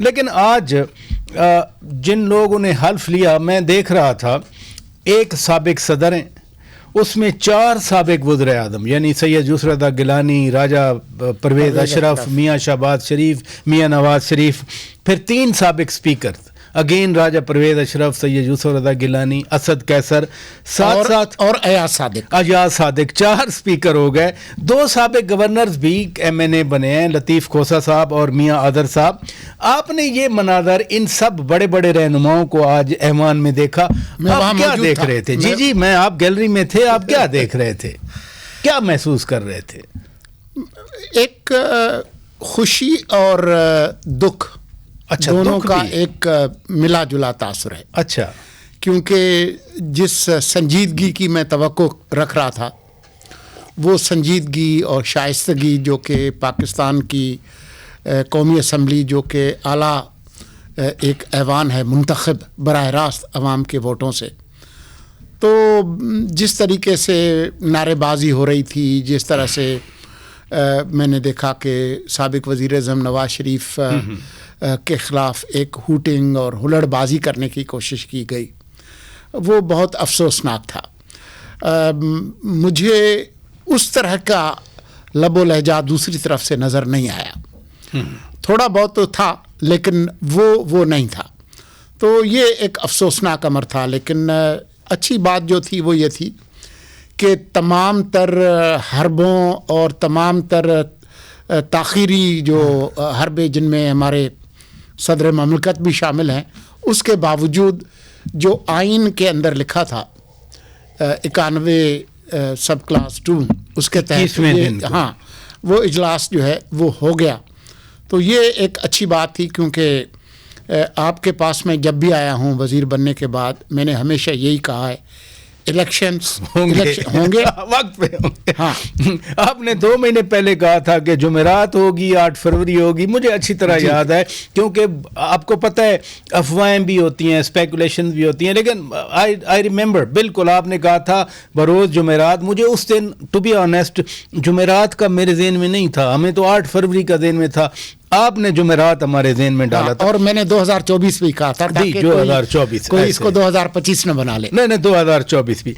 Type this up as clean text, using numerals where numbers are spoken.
لیکن آج جن لوگوں نے حلف لیا، میں دیکھ رہا تھا، ایک سابق صدر ہیں، اس میں 4 سابق وزیر اعظم، یعنی سید یوسف رضا گیلانی، راجہ پرویز اشرف، میاں شہباز شریف، میاں نواز شریف، پھر 3 سابق اسپیکر، اگین راجہ پرویز اشرف، سید یوسف رضا گیلانی، اسد قیصر، ساتھ اور ایاز صادق 4 اسپیکر ہو گئے. 2 سابق گورنرز بھی ایم این اے بنے ہیں، لطیف کھوسہ صاحب اور میاں آذر صاحب. آپ نے یہ مناظر ان سب بڑے بڑے رہنماؤں کو آج ایوان میں دیکھا، آپ کیا دیکھ رہے تھے؟ جی میں آپ گیلری میں تھے، آپ کیا دیکھ رہے تھے، کیا محسوس کر رہے تھے؟ ایک خوشی اور دکھ دونوں کا ایک ملا جلا تاثر ہے. اچھا. کیونکہ جس سنجیدگی کی میں توقع رکھ رہا تھا، وہ سنجیدگی اور شائستگی جو کہ پاکستان کی قومی اسمبلی، جو کہ اعلیٰ ایک ایوان ہے منتخب براہ راست عوام کے ووٹوں سے، تو جس طریقے سے نعرے بازی ہو رہی تھی، جس طرح سے میں نے دیکھا کہ سابق وزیر اعظم نواز شریف کے خلاف ایک ہوٹنگ اور ہلڑ بازی کرنے کی کوشش کی گئی، وہ بہت افسوسناک تھا. مجھے اس طرح کا لب و لہجہ دوسری طرف سے نظر نہیں آیا. تھوڑا بہت تو تھا لیکن وہ نہیں تھا. تو یہ ایک افسوسناک امر تھا. لیکن اچھی بات جو تھی وہ یہ تھی کہ تمام تر حربوں اور تمام تر تاخیری جو حربے، جن میں ہمارے صدر مملکت بھی شامل ہیں، اس کے باوجود جو آئین کے اندر لکھا تھا 91 سب کلاس 2، اس کے تحت وہ اجلاس جو ہے وہ ہو گیا. تو یہ ایک اچھی بات تھی، کیونکہ آپ کے پاس میں جب بھی آیا ہوں وزیر بننے کے بعد، میں نے ہمیشہ یہی کہا ہے، الیکشنز ہوں گے وقت پہ ہوں گے. ہاں، آپ نے 2 مہینے پہلے کہا تھا کہ جمعرات ہوگی، 8 فروری ہوگی. مجھے اچھی طرح یاد ہے، کیونکہ آپ کو پتہ ہے افواہیں بھی ہوتی ہیں، اسپیکولیشن بھی ہوتی ہیں، لیکن آئی ریممبر بالکل آپ نے کہا تھا بروز جمعرات. مجھے اس دن ٹو بی آنیسٹ جمعرات کا میرے ذہن میں نہیں تھا، ہمیں تو 8 فروری کا ذہن میں تھا. آپ نے جمعرات ہمارے ذہن میں ڈالا تھا، اور میں نے 2024 بھی کہا تھا، جی 2024 کوئی اس کو 2025 نہ بنا لے. نہیں 2024 بھی.